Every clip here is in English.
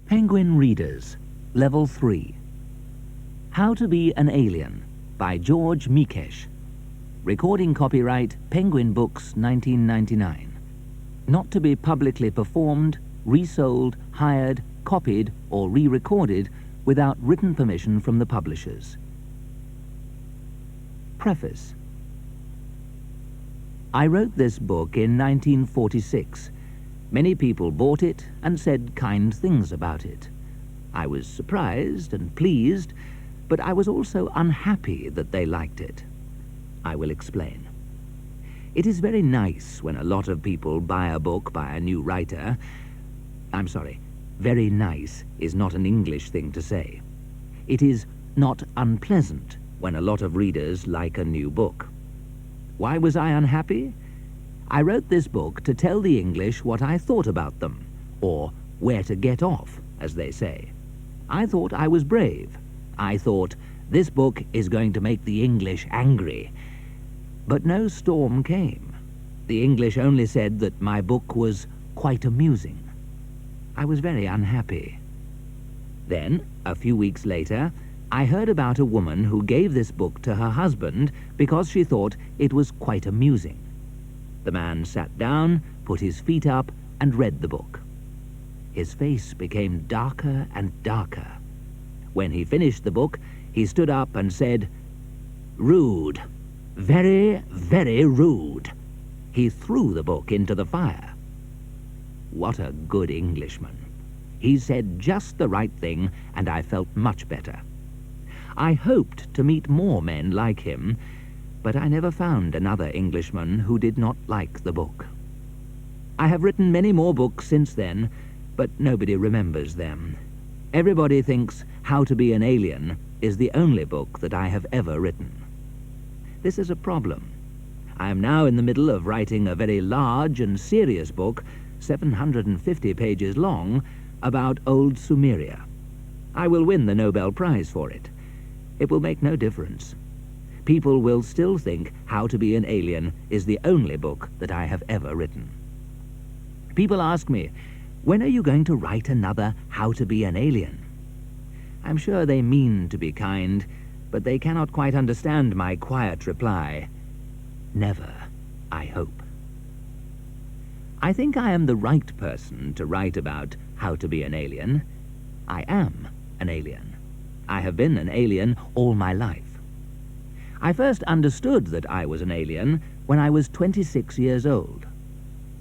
Penguin Readers, Level 3. How to Be an Alien by George Mikesh. Recording copyright Penguin Books 1999. Not to be publicly performed, resold, hired, copied or re-recorded without written permission from the publishers. Preface. I wrote this book in 1946. Many people bought it and said kind things about it. I was surprised and pleased, but I was also unhappy that they liked it. I will explain. It is very nice when a lot of people buy a book by a new writer. I'm sorry, very nice is not an English thing to say. It is not unpleasant when a lot of readers like a new book. Why was I unhappy? I wrote this book to tell the English what I thought about them, or where to get off, as they say. I thought I was brave. I thought, this book is going to make the English angry. But no storm came. The English only said that my book was quite amusing. I was very unhappy. Then, a few weeks later, I heard about a woman who gave this book to her husband because she thought it was quite amusing. The man sat down, put his feet up, and read the book. His face became darker and darker. When he finished the book, he stood up and said, "Rude. Very, very rude." He threw the book into the fire. What a good Englishman. He said just the right thing, and I felt much better. I hoped to meet more men like him, but I never found another Englishman who did not like the book. I have written many more books since then, but nobody remembers them. Everybody thinks How to Be an Alien is the only book that I have ever written. This is a problem. I am now in the middle of writing a very large and serious book, 750 pages long, about old Sumeria. I will win the Nobel Prize for it. It will make no difference. People will still think How to Be an Alien is the only book that I have ever written. People ask me, when are you going to write another How to Be an Alien? I'm sure they mean to be kind, but they cannot quite understand my quiet reply. Never, I hope. I think I am the right person to write about How to Be an Alien. I am an alien. I have been an alien all my life. I first understood that I was an alien when I was 26 years old.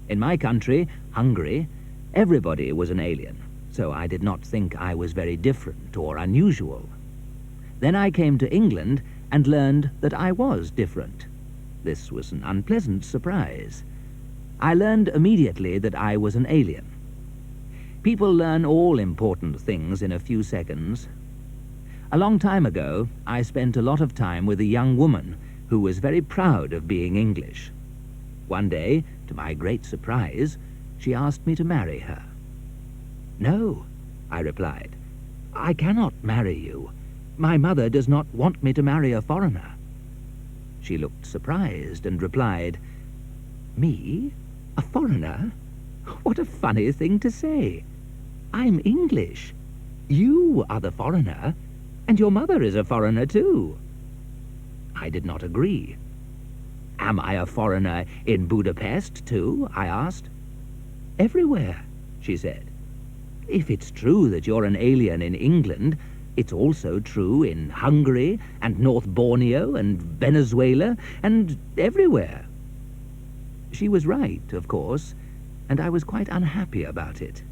In my country, Hungary, everybody was an alien, so I did not think I was very different or unusual. Then I came to England and learned that I was different. This was an unpleasant surprise. I learned immediately that I was an alien. People learn all important things in a few seconds. A long time ago, I spent a lot of time with a young woman who was very proud of being English. One day, to my great surprise, she asked me to marry her. "No," I replied. "I cannot marry you. My mother does not want me to marry a foreigner." She looked surprised and replied, "Me? A foreigner? What a funny thing to say. I'm English. You are the foreigner, and your mother is a foreigner too." I did not agree. "Am I a foreigner in Budapest too?" I asked. "Everywhere," she said. "If it's true that you're an alien in England, it's also true in Hungary and North Borneo and Venezuela and everywhere." She was right, of course, and I was quite unhappy about it.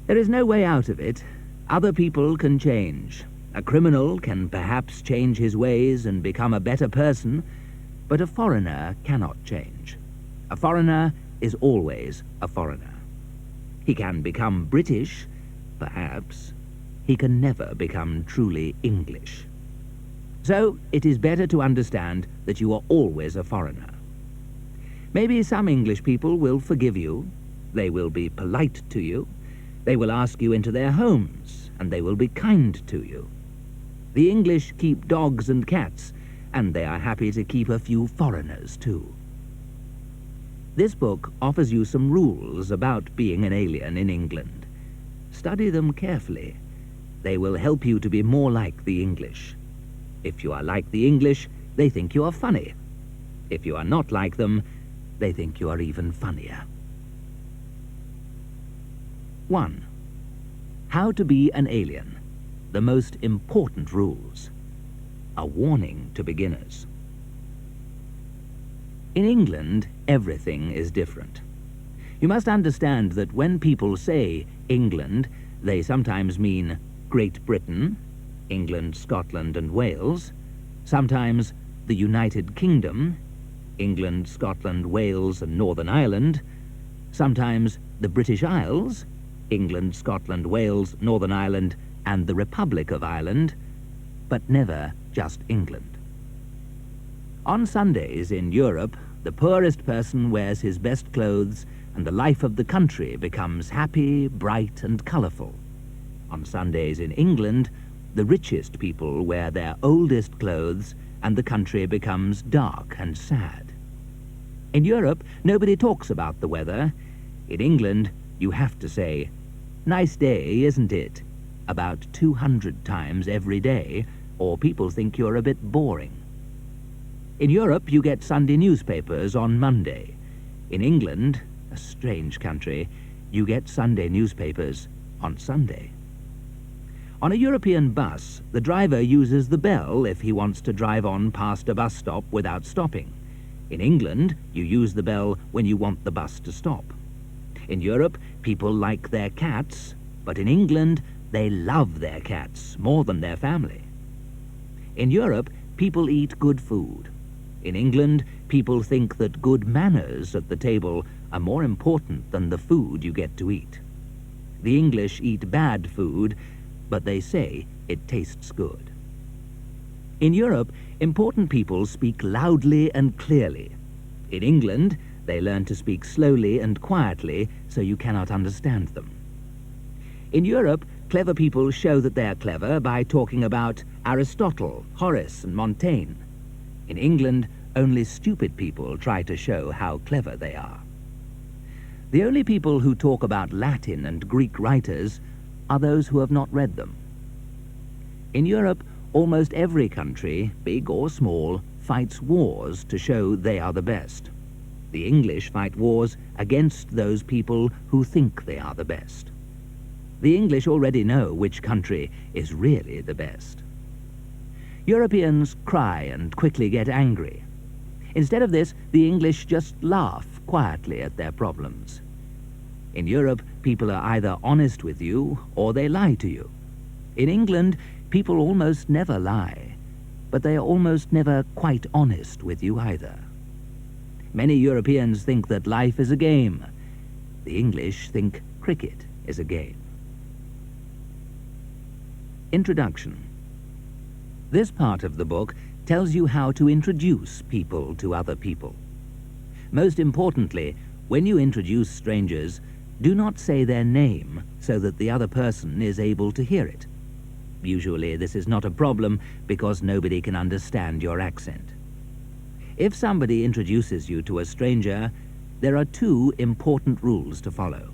There is no way out of it. Other people can change. A criminal can perhaps change his ways and become a better person, but a foreigner cannot change. A foreigner is always a foreigner. He can become British, perhaps. He can never become truly English. So it is better to understand that you are always a foreigner. Maybe some English people will forgive you. They will be polite to you. They will ask you into their homes, and they will be kind to you. The English keep dogs and cats, and they are happy to keep a few foreigners too. This book offers you some rules about being an alien in England. study them carefully. They will help you to be more like the English. If you are like the English, they think you are funny. If you are not like them, they think you are even funnier. 1. How to be an alien. The most important rules. A warning to beginners. In England, everything is different. You must understand that when people say England, they sometimes mean Great Britain, England, Scotland and Wales, sometimes the United Kingdom, England, Scotland, Wales and Northern Ireland, sometimes the British Isles, England, Scotland, Wales, Northern Ireland and the Republic of Ireland, but never just England. On Sundays in Europe, the poorest person wears his best clothes and the life of the country becomes happy, bright and colourful. On Sundays in England, the richest people wear their oldest clothes and the country becomes dark and sad. In Europe, nobody talks about the weather. In England, you have to say, "Nice day, isn't it?" about 200 times every day, or people think you're a bit boring. In Europe, you get Sunday newspapers on Monday. In England, a strange country, you get Sunday newspapers on Sunday. On a European bus, the driver uses the bell if he wants to drive on past a bus stop without stopping. In England, you use the bell when you want the bus to stop. In Europe, people like their cats, but in England, they love their cats more than their family. In Europe, people eat good food. In England, people think that good manners at the table are more important than the food you get to eat. The English eat bad food, but they say it tastes good. In Europe, important people speak loudly and clearly. In England, they learn to speak slowly and quietly so you cannot understand them. In Europe, clever people show that they are clever by talking about Aristotle, Horace and Montaigne. In England, only stupid people try to show how clever they are. The only people who talk about Latin and Greek writers are those who have not read them. In Europe, almost every country, big or small, fights wars to show they are the best. The English fight wars against those people who think they are the best. The English already know which country is really the best. Europeans cry and quickly get angry. Instead of this, the English just laugh quietly at their problems. In Europe, people are either honest with you or they lie to you. In England, people almost never lie, but they are almost never quite honest with you either. Many Europeans think that life is a game. The English think cricket is a game. Introduction. This part of the book tells you how to introduce people to other people. Most importantly, when you introduce strangers, do not say their name so that the other person is able to hear it. Usually this is not a problem because nobody can understand your accent. If somebody introduces you to a stranger, there are 2 important rules to follow.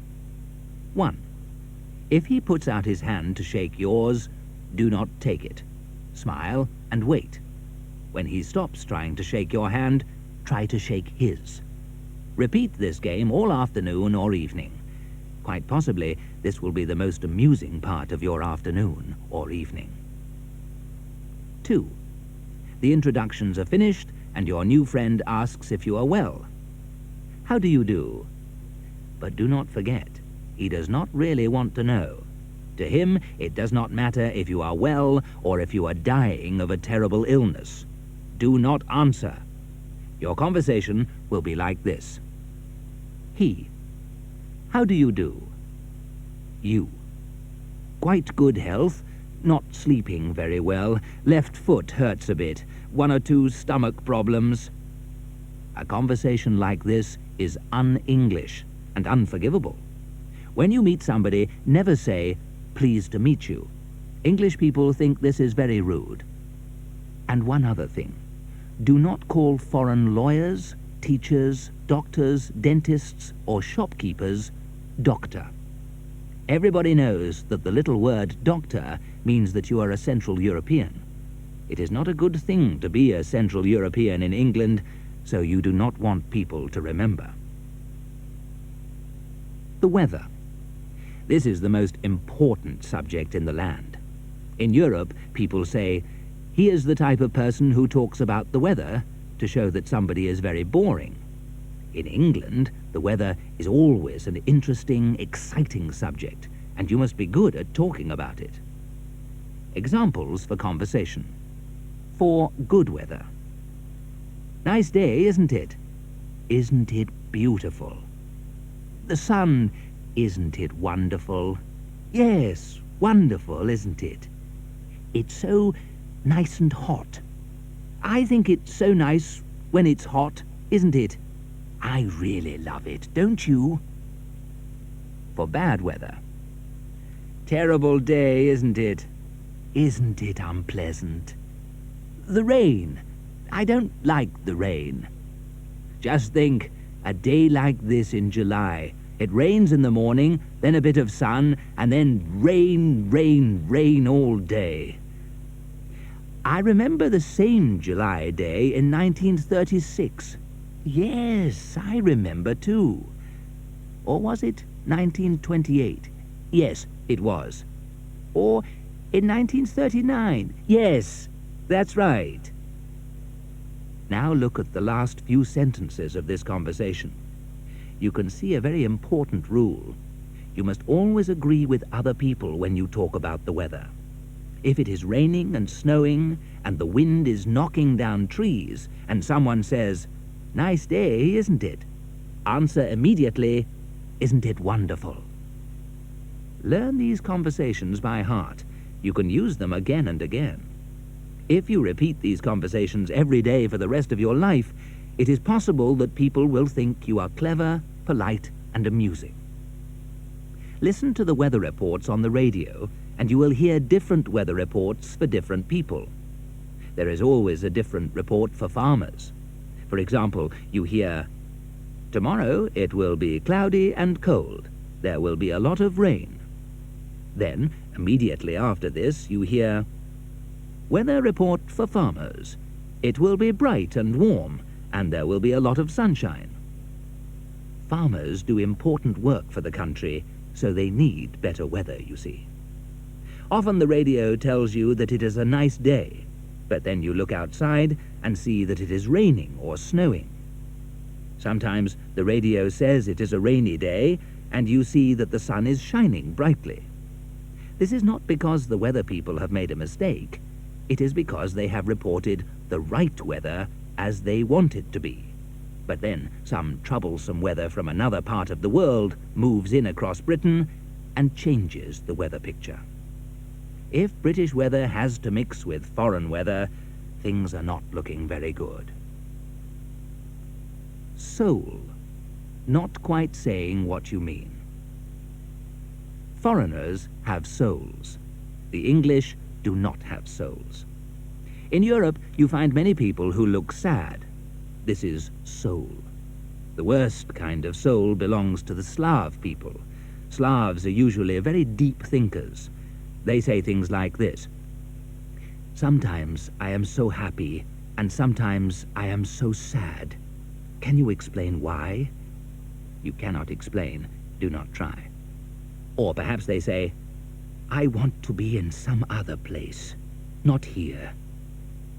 1. If he puts out his hand to shake yours, do not take it. Smile and wait. When he stops trying to shake your hand, try to shake his. Repeat this game all afternoon or evening. Quite possibly, this will be the most amusing part of your afternoon or evening. 2. The introductions are finished and your new friend asks if you are well. How do you do? But do not forget, he does not really want to know. To him, it does not matter if you are well or if you are dying of a terrible illness. Do not answer. Your conversation will be like this. He. How do you do? You. Quite good health, not sleeping very well, left foot hurts a bit, 1 or 2 stomach problems. A conversation like this is un-English and unforgivable. When you meet somebody, never say, "Pleased to meet you." English people think this is very rude. And one other thing. Do not call foreign lawyers, teachers, doctors, dentists, or shopkeepers doctor. Everybody knows that the little word doctor means that you are a Central European. It is not a good thing to be a Central European in England, so you do not want people to remember. The weather. This is the most important subject in the land. In Europe, people say, he is the type of person who talks about the weather, to show that somebody is very boring. In England, the weather is always an interesting, exciting subject, and you must be good at talking about it. Examples for conversation. For good weather. Nice day, isn't it? Isn't it beautiful? The sun, isn't it wonderful? Yes, wonderful, isn't it? It's so nice and hot. I think it's so nice when it's hot, isn't it? I really love it, don't you? For bad weather. Terrible day, isn't it? Isn't it unpleasant? The rain. I don't like the rain. Just think, a day like this in July. It rains in the morning, then a bit of sun, and then rain, rain, rain all day. I remember the same July day in 1936. Yes, I remember too. Or was it 1928? Yes, it was. Or in 1939? Yes, that's right. Now look at the last few sentences of this conversation. You can see a very important rule. You must always agree with other people when you talk about the weather. If it is raining and snowing, and the wind is knocking down trees, and someone says, "Nice day, isn't it?" answer immediately, "Isn't it wonderful?" Learn these conversations by heart. You can use them again and again. If you repeat these conversations every day for the rest of your life, it is possible that people will think you are clever, polite, and amusing. Listen to the weather reports on the radio, and you will hear different weather reports for different people. There is always a different report for farmers. For example, you hear, "Tomorrow it will be cloudy and cold. There will be a lot of rain." Then, immediately after this, you hear, "Weather report for farmers. It will be bright and warm, and there will be a lot of sunshine." Farmers do important work for the country, so they need better weather, you see. Often the radio tells you that it is a nice day, but then you look outside and see that it is raining or snowing. Sometimes the radio says it is a rainy day, and you see that the sun is shining brightly. This is not because the weather people have made a mistake. It is because they have reported the right weather as they want it to be. But then some troublesome weather from another part of the world moves in across Britain and changes the weather picture. If British weather has to mix with foreign weather, things are not looking very good. Soul. Not quite saying what you mean. Foreigners have souls. The English do not have souls. In Europe, you find many people who look sad. This is soul. The worst kind of soul belongs to the Slav people. Slavs are usually very deep thinkers. They say things like this: "Sometimes I am so happy, and sometimes I am so sad. Can you explain why?" You cannot explain. Do not try. Or perhaps they say, "I want to be in some other place, not here."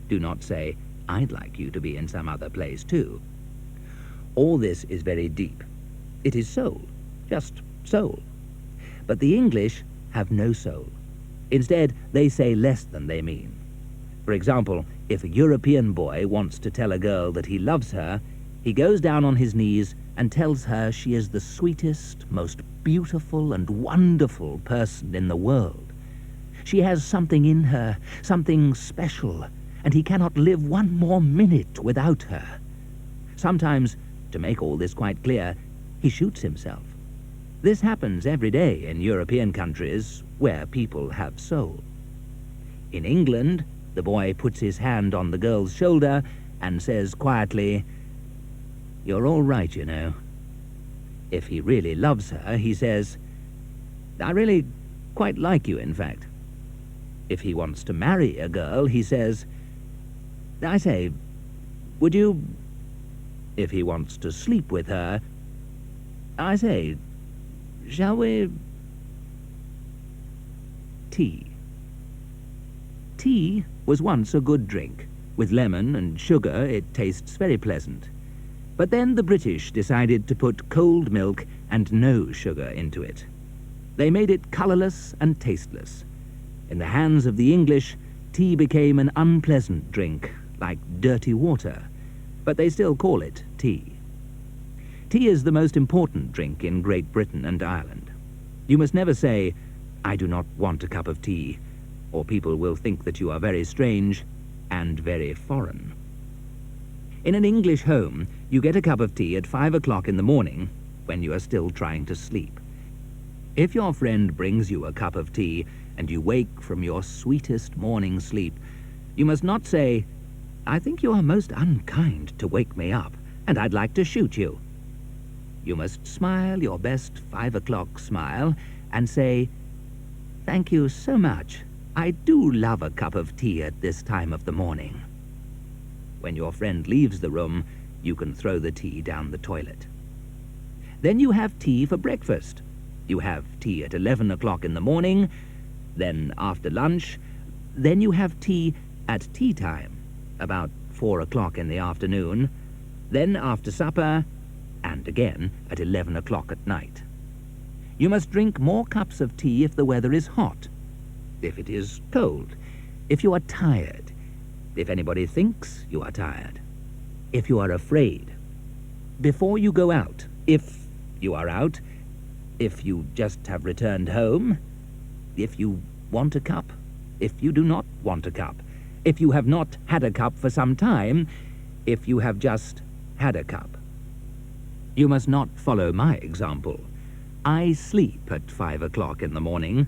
Do not say, "I'd like you to be in some other place too." All this is very deep. It is soul, just soul. But the English have no soul. Instead, they say less than they mean. For example, if a European boy wants to tell a girl that he loves her, he goes down on his knees and tells her she is the sweetest, most beautiful and wonderful person in the world. She has something in her, something special, and he cannot live one more minute without her. Sometimes, to make all this quite clear, he shoots himself. This happens every day in European countries where people have soul. In England, the boy puts his hand on the girl's shoulder and says quietly, "You're all right, you know." If he really loves her, he says, I really quite like you, in fact. If he wants to marry a girl, he says, I say, would you... If he wants to sleep with her, I say, shall we... Tea. Tea was once a good drink. With lemon and sugar, it tastes very pleasant. But then the British decided to put cold milk and no sugar into it. They made it colourless and tasteless. In the hands of the English, tea became an unpleasant drink, like dirty water, but they still call it tea. Tea is the most important drink in Great Britain and Ireland. You must never say, I do not want a cup of tea, or people will think that you are very strange and very foreign. In an English home, you get a cup of tea at 5 o'clock in the morning when you are still trying to sleep. If your friend brings you a cup of tea and you wake from your sweetest morning sleep, you must not say, I think you are most unkind to wake me up, and I'd like to shoot you. You must smile your best 5 o'clock smile and say, thank you so much. I do love a cup of tea at this time of the morning. When your friend leaves the room, you can throw the tea down the toilet. Then you have tea for breakfast. You have tea at 11 o'clock in the morning, then after lunch, then you have tea at tea time, about 4 o'clock in the afternoon, then after supper, and again at 11 o'clock at night. You must drink more cups of tea if the weather is hot, if it is cold, if you are tired, if anybody thinks you are tired, if you are afraid, before you go out, if you are out, if you just have returned home, if you want a cup, if you do not want a cup, if you have not had a cup for some time, if you have just had a cup. You must not follow my example. I sleep at 5 o'clock in the morning.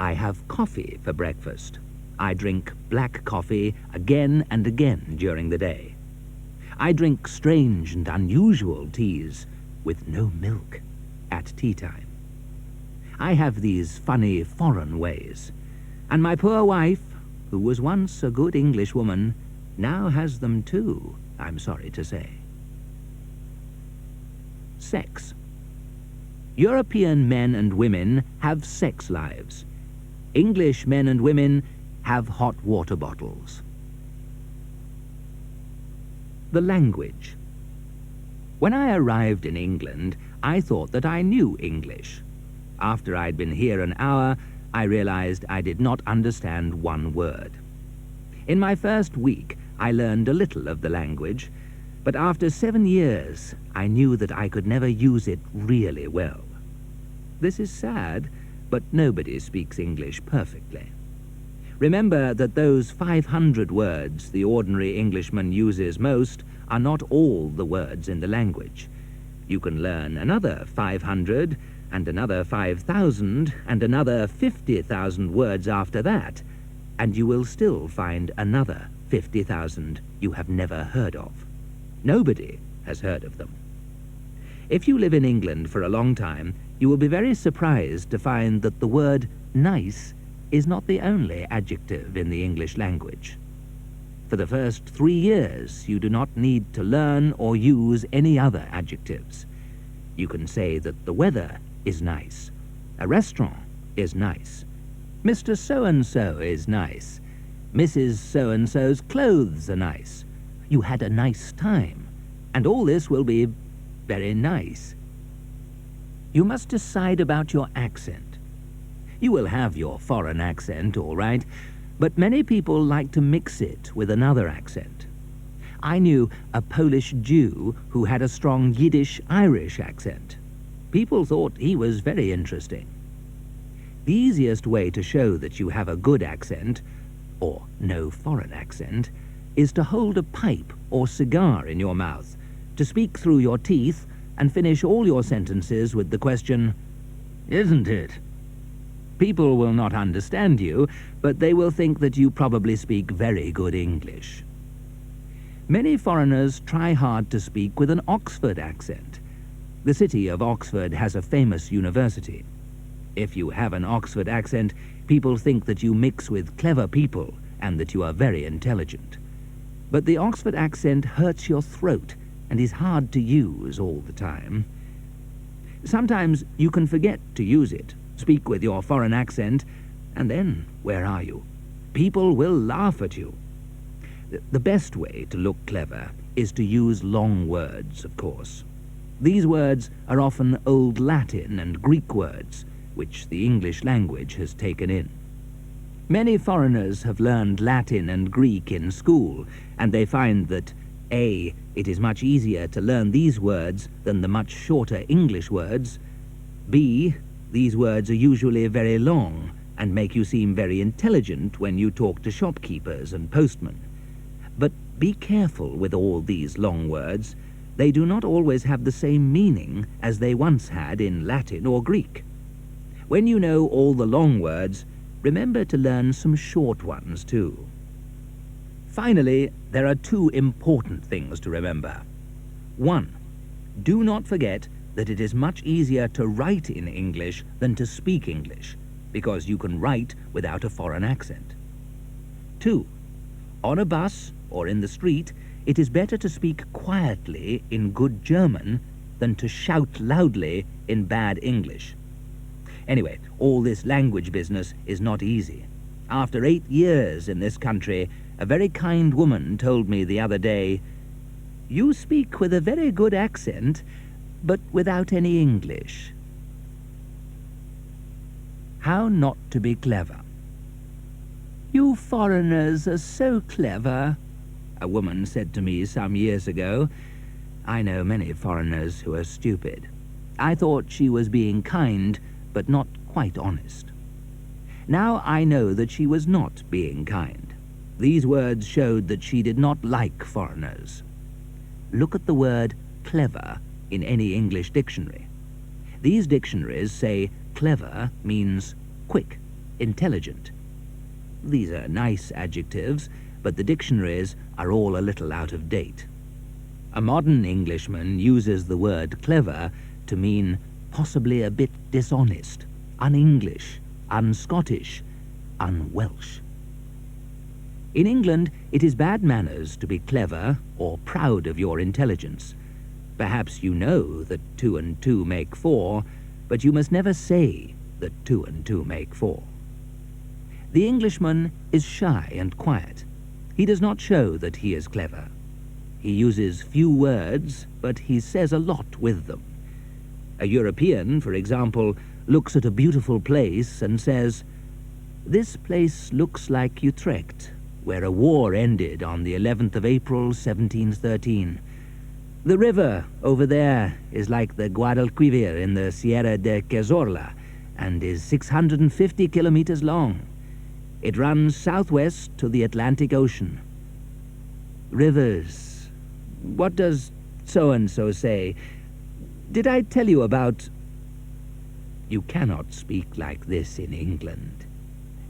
I have coffee for breakfast. I drink black coffee again and again during the day. I drink strange and unusual teas with no milk at tea time. I have these funny foreign ways, and my poor wife, who was once a good English woman, now has them too, I'm sorry to say. Sex. European men and women have sex lives. English men and women have hot water bottles. The language. When I arrived in England, I thought that I knew English. After I'd been here an hour, I realized I did not understand one word. In my first week, I learned a little of the language, but after 7 years, I knew that I could never use it really well. This is sad, but nobody speaks English perfectly. Remember that those 500 words the ordinary Englishman uses most are not all the words in the language. You can learn another 500, and another 5,000, and another 50,000 words after that, and you will still find another 50,000 you have never heard of. Nobody has heard of them. If you live in England for a long time, you will be very surprised to find that the word nice is not the only adjective in the English language. For the first 3 years, you do not need to learn or use any other adjectives. You can say that the weather is nice, a restaurant is nice, Mr. So-and-so is nice, Mrs. So-and-so's clothes are nice, you had a nice time, and all this will be very nice. You must decide about your accent. You will have your foreign accent, all right, but many people like to mix it with another accent. I knew a Polish Jew who had a strong Yiddish-Irish accent. People thought he was very interesting. The easiest way to show that you have a good accent, or no foreign accent, is to hold a pipe or cigar in your mouth, to speak through your teeth, and finish all your sentences with the question, "Isn't it?" People will not understand you, but they will think that you probably speak very good English. Many foreigners try hard to speak with an Oxford accent. The city of Oxford has a famous university. If you have an Oxford accent, people think that you mix with clever people and that you are very intelligent. But the Oxford accent hurts your throat and is hard to use all the time. Sometimes you can forget to use it, speak with your foreign accent, and then where are you? People will laugh at you. The best way to look clever is to use long words, of course. These words are often Old Latin and Greek words, which the English language has taken in. Many foreigners have learned Latin and Greek in school, and they find that A, it is much easier to learn these words than the much shorter English words. B, these words are usually very long and make you seem very intelligent when you talk to shopkeepers and postmen. But be careful with all these long words. They do not always have the same meaning as they once had in Latin or Greek. When you know all the long words, remember to learn some short ones too. Finally, there are two important things to remember. 1. Do not forget that it is much easier to write in English than to speak English, because you can write without a foreign accent. 2. On a bus or in the street, it is better to speak quietly in good German than to shout loudly in bad English. Anyway, all this language business is not easy. After 8 years in this country, a very kind woman told me the other day, "You speak with a very good accent, but without any English." How not to be clever. "You foreigners are so clever," a woman said to me some years ago. I know many foreigners who are stupid. I thought she was being kind, but not quite honest. Now I know that she was not being kind. These words showed that she did not like foreigners. Look at the word clever in any English dictionary. These dictionaries say clever means quick, intelligent. These are nice adjectives, but the dictionaries are all a little out of date. A modern Englishman uses the word clever to mean possibly a bit dishonest, un-English, un-Scottish, un-Welsh. In England, it is bad manners to be clever or proud of your intelligence. Perhaps you know that 2 and 2 make 4, but you must never say that 2 and 2 make 4. The Englishman is shy and quiet. He does not show that he is clever. He uses few words, but he says a lot with them. A European, for example, looks at a beautiful place and says, "This place looks like Utrecht, where a war ended on the 11th of April, 1713. The river over there is like the Guadalquivir in the Sierra de Cazorla and is 650 kilometers long. It runs southwest to the Atlantic Ocean." Rivers. What does so-and-so say? Did I tell you about... You cannot speak like this in England.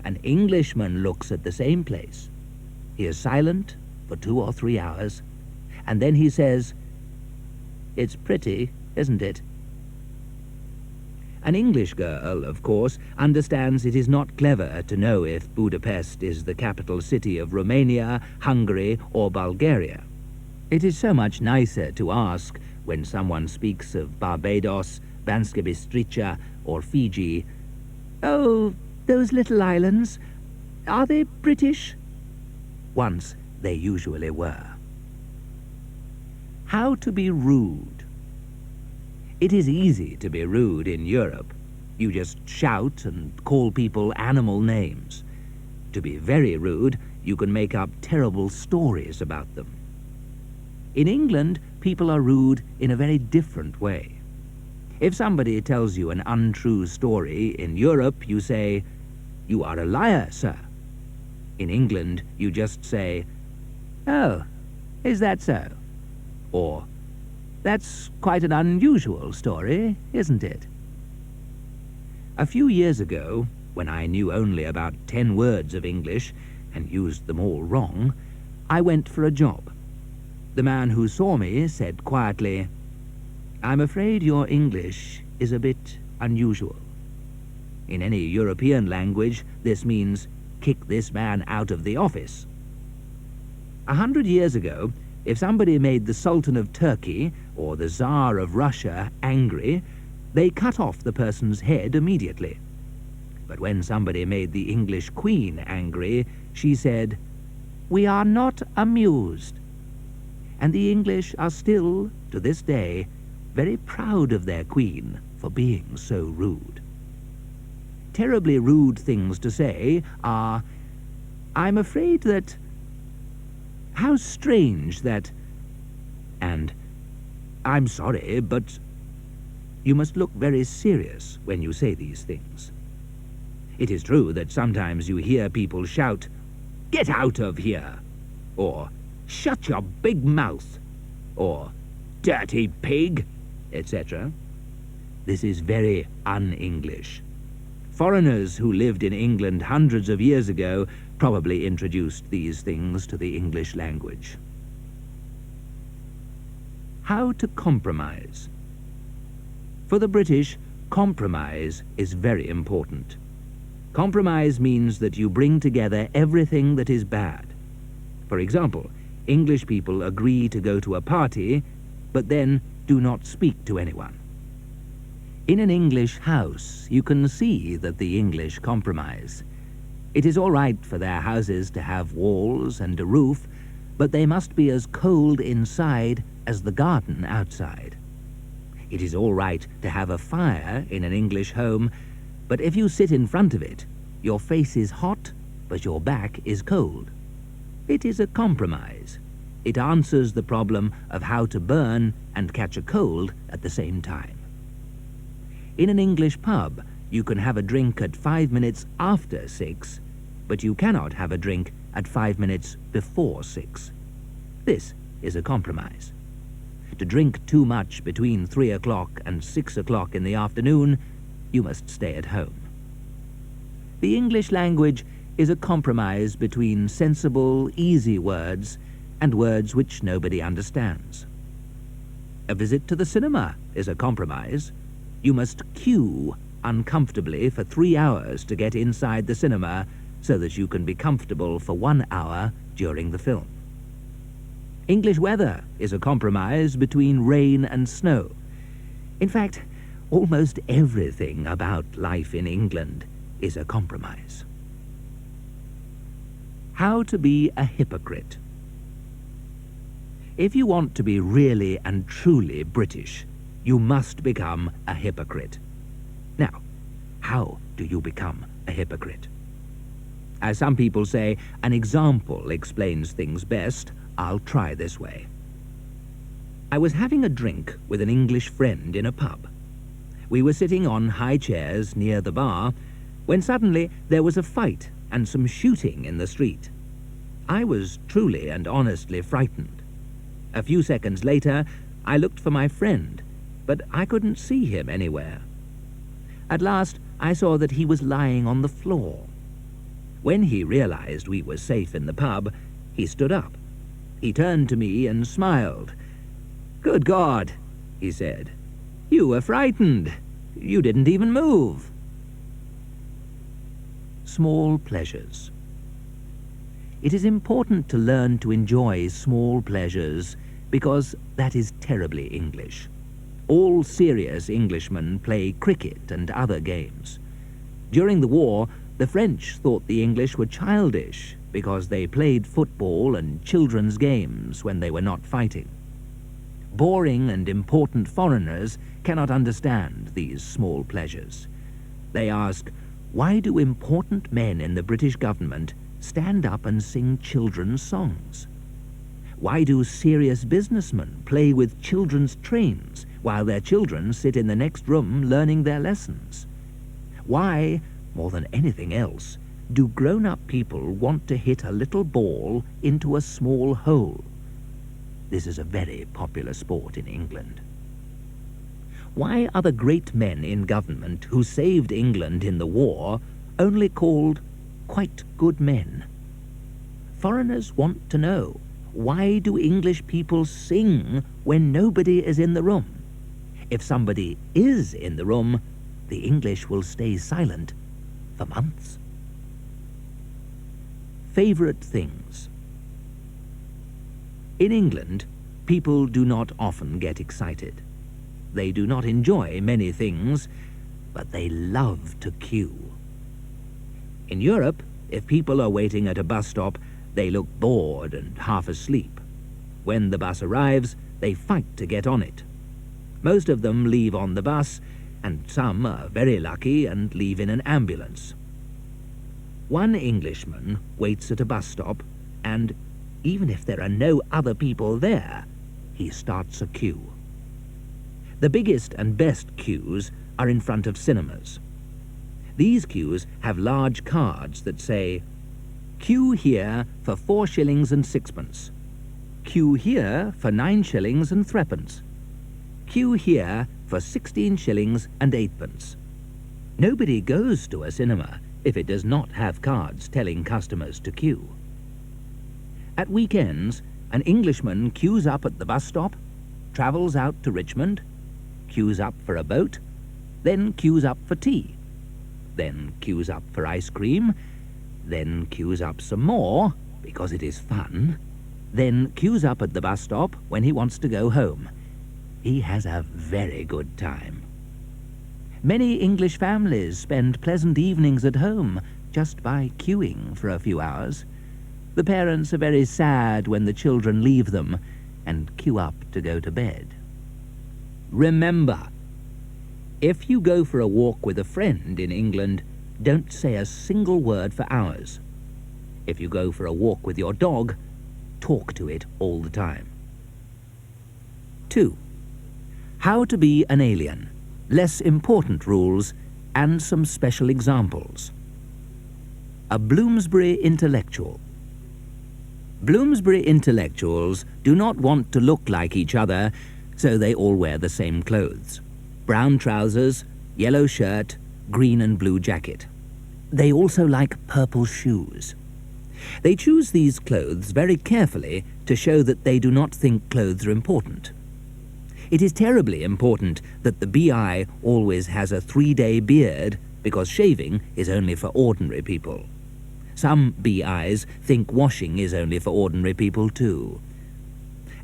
An Englishman looks at the same place. He is silent for 2 or 3 hours, and then he says, "It's pretty, isn't it?" An English girl, of course, understands it is not clever to know if Budapest is the capital city of Romania, Hungary, or Bulgaria. It is so much nicer to ask, when someone speaks of Barbados, Banska Bystrica, or Fiji, "Oh, those little islands, are they British?" Once they usually were. How to be rude. It is easy to be rude in Europe. You just shout and call people animal names. To be very rude, you can make up terrible stories about them. In England, people are rude in a very different way. If somebody tells you an untrue story, in Europe you say, "You are a liar, sir." In England, you just say, "Oh, is that so?" Or, "That's quite an unusual story, isn't it?" A few years ago, when I knew only about 10 words of English and used them all wrong, I went for a job. The man who saw me said quietly, "I'm afraid your English is a bit unusual." In any European language, this means kick this man out of the office. 100 years ago, if somebody made the Sultan of Turkey or the Tsar of Russia angry, they cut off the person's head immediately. But when somebody made the English Queen angry, she said, "We are not amused." And the English are still, to this day, very proud of their Queen for being so rude. Terribly rude things to say are, "I'm afraid that," "How strange that," and "I'm sorry, but..." You must look very serious when you say these things. It is true that sometimes you hear people shout, "Get out of here," or "Shut your big mouth," or "Dirty pig," etc. This is very un-English. Foreigners who lived in England hundreds of years ago probably introduced these things to the English language. How to compromise. For the British, compromise is very important. Compromise means that you bring together everything that is bad. For example, English people agree to go to a party, but then do not speak to anyone. In an English house, you can see that the English compromise. It is all right for their houses to have walls and a roof, but they must be as cold inside as the garden outside. It is all right to have a fire in an English home, but if you sit in front of it, your face is hot, but your back is cold. It is a compromise. It answers the problem of how to burn and catch a cold at the same time. In an English pub, you can have a drink at 5 minutes after 6, but you cannot have a drink at 5 minutes before 6. This is a compromise. To drink too much between 3 o'clock and 6 o'clock in the afternoon, you must stay at home. The English language is a compromise between sensible, easy words and words which nobody understands. A visit to the cinema is a compromise. You must queue uncomfortably for 3 hours to get inside the cinema so that you can be comfortable for 1 hour during the film. English weather is a compromise between rain and snow. In fact, almost everything about life in England is a compromise. How to be a hypocrite. If you want to be really and truly British, you must become a hypocrite. Now, how do you become a hypocrite? As some people say, an example explains things best. I'll try this way. I was having a drink with an English friend in a pub. We were sitting on high chairs near the bar when suddenly there was a fight and some shooting in the street. I was truly and honestly frightened. A few seconds later, I looked for my friend, but I couldn't see him anywhere. At last, I saw that he was lying on the floor. When he realized we were safe in the pub, he stood up. He turned to me and smiled. "Good God," he said. "You were frightened. You didn't even move." Small pleasures. It is important to learn to enjoy small pleasures because that is terribly English. All serious Englishmen play cricket and other games. During the war, the French thought the English were childish because they played football and children's games when they were not fighting. Boring and important foreigners cannot understand these small pleasures. They ask, why do important men in the British government stand up and sing children's songs? Why do serious businessmen play with children's trains while their children sit in the next room learning their lessons? Why, more than anything else, do grown-up people want to hit a little ball into a small hole? This is a very popular sport in England. Why are the great men in government who saved England in the war only called quite good men? Foreigners want to know, why do English people sing when nobody is in the room? If somebody is in the room, the English will stay silent for months. Favorite things. In England, people do not often get excited. They do not enjoy many things, but they love to queue. In Europe, if people are waiting at a bus stop, they look bored and half asleep. When the bus arrives, they fight to get on it. Most of them leave on the bus, and some are very lucky and leave in an ambulance. One Englishman waits at a bus stop, and even if there are no other people there, he starts a queue. The biggest and best queues are in front of cinemas. These queues have large cards that say, "Queue here for 4 shillings and 6pence. Queue here for 9 shillings and 3pence. Queue here for 16 shillings and 8pence. Nobody goes to a cinema if it does not have cards telling customers to queue. At weekends, an Englishman queues up at the bus stop, travels out to Richmond, queues up for a boat, then queues up for tea, then queues up for ice cream, then queues up some more, because it is fun, then queues up at the bus stop when he wants to go home. He has a very good time. Many English families spend pleasant evenings at home just by queuing for a few hours. The parents are very sad when the children leave them and queue up to go to bed. Remember, if you go for a walk with a friend in England, don't say a single word for hours. If you go for a walk with your dog, talk to it all the time. 2. How to be an alien. Less important rules and some special examples. A Bloomsbury intellectual. Bloomsbury intellectuals do not want to look like each other, so they all wear the same clothes. Brown trousers, yellow shirt, green and blue jacket. They also like purple shoes. They choose these clothes very carefully to show that they do not think clothes are important. It is terribly important that the BI always has a 3-day beard, because shaving is only for ordinary people. Some BIs think washing is only for ordinary people too.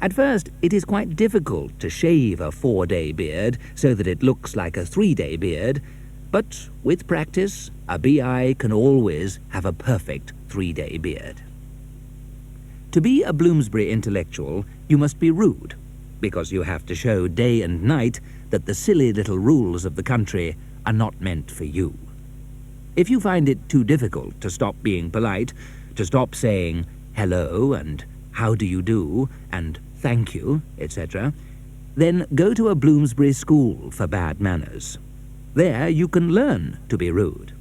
At first, it is quite difficult to shave a 4-day beard so that it looks like a 3-day beard, but with practice, a BI can always have a perfect 3-day beard. To be a Bloomsbury intellectual, you must be rude, because you have to show day and night that the silly little rules of the country are not meant for you. If you find it too difficult to stop being polite, to stop saying hello and how do you do and thank you, etc., then go to a Bloomsbury school for bad manners. There you can learn to be rude.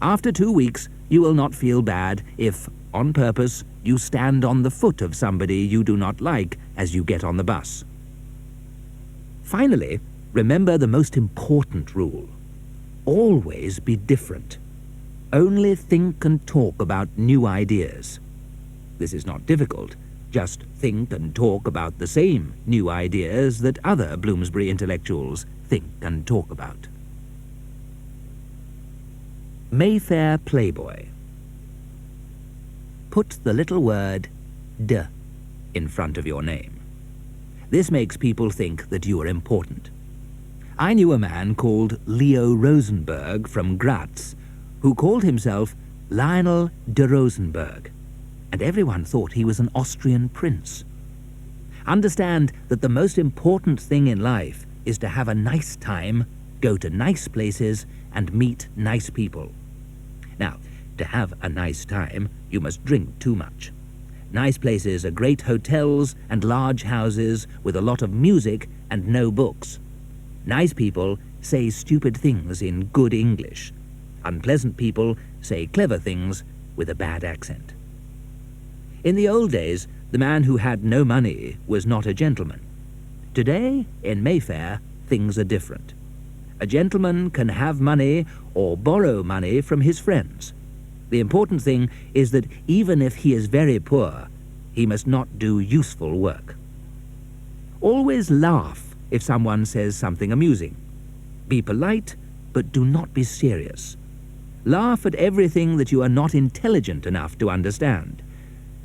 After 2 weeks, you will not feel bad if, on purpose, you stand on the foot of somebody you do not like as you get on the bus. Finally, remember the most important rule. Always be different. Only think and talk about new ideas. This is not difficult. Just think and talk about the same new ideas that other Bloomsbury intellectuals think and talk about. Mayfair Playboy. Put the little word "d" in front of your name. This makes people think that you are important. I knew a man called Leo Rosenberg from Graz, who called himself Lionel de Rosenberg, and everyone thought he was an Austrian prince. Understand that the most important thing in life is to have a nice time, go to nice places, and meet nice people. Now, to have a nice time, you must drink too much. Nice places are great hotels and large houses with a lot of music and no books. Nice people say stupid things in good English. Unpleasant people say clever things with a bad accent. In the old days, the man who had no money was not a gentleman. Today, in Mayfair, things are different. A gentleman can have money or borrow money from his friends. The important thing is that even if he is very poor, he must not do useful work. Always laugh if someone says something amusing. Be polite but do not be serious. Laugh at everything that you are not intelligent enough to understand.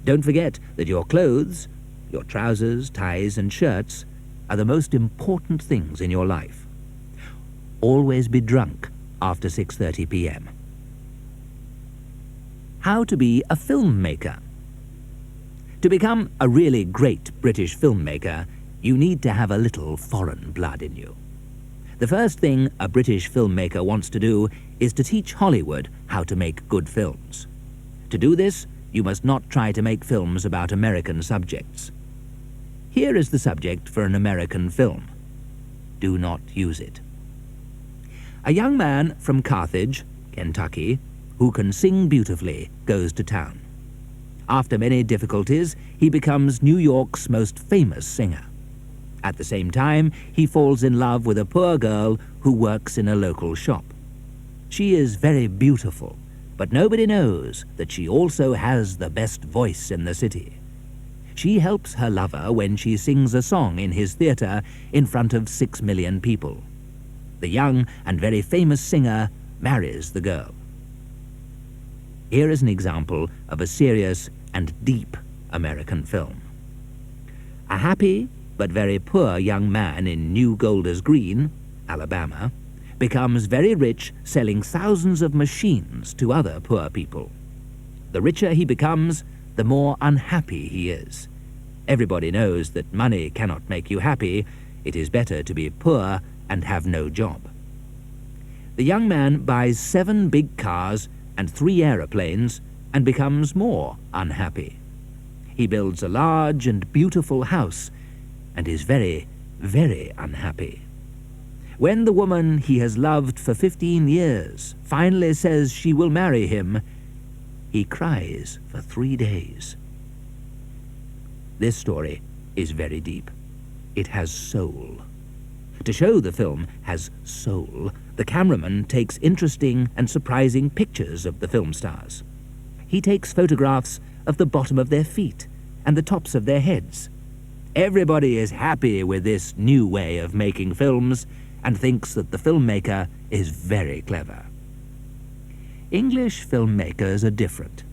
Don't forget that your clothes, your trousers, ties and shirts, are the most important things in your life. Always be drunk after 6:30 p.m. How to be a filmmaker. To become a really great British filmmaker, you need to have a little foreign blood in you. The first thing a British filmmaker wants to do is to teach Hollywood how to make good films. To do this, you must not try to make films about American subjects. Here is the subject for an American film. Do not use it. A young man from Carthage, Kentucky, who can sing beautifully, goes to town. After many difficulties, he becomes New York's most famous singer. At the same time, he falls in love with a poor girl who works in a local shop. She is very beautiful, but nobody knows that she also has the best voice in the city. She helps her lover when she sings a song in his theatre in front of 6 million people. The young and very famous singer marries the girl. Here is an example of a serious and deep American film. A happy but very poor young man in New Golders Green, Alabama, becomes very rich selling thousands of machines to other poor people. The richer he becomes, the more unhappy he is. Everybody knows that money cannot make you happy. It is better to be poor and have no job. The young man buys 7 big cars and 3 aeroplanes and becomes more unhappy. He builds a large and beautiful house and is very, very unhappy. When the woman he has loved for 15 years finally says she will marry him, he cries for 3 days. This story is very deep. It has soul. To show the film has soul, the cameraman takes interesting and surprising pictures of the film stars. He takes photographs of the bottom of their feet and the tops of their heads. Everybody is happy with this new way of making films and thinks that the filmmaker is very clever. English filmmakers are different.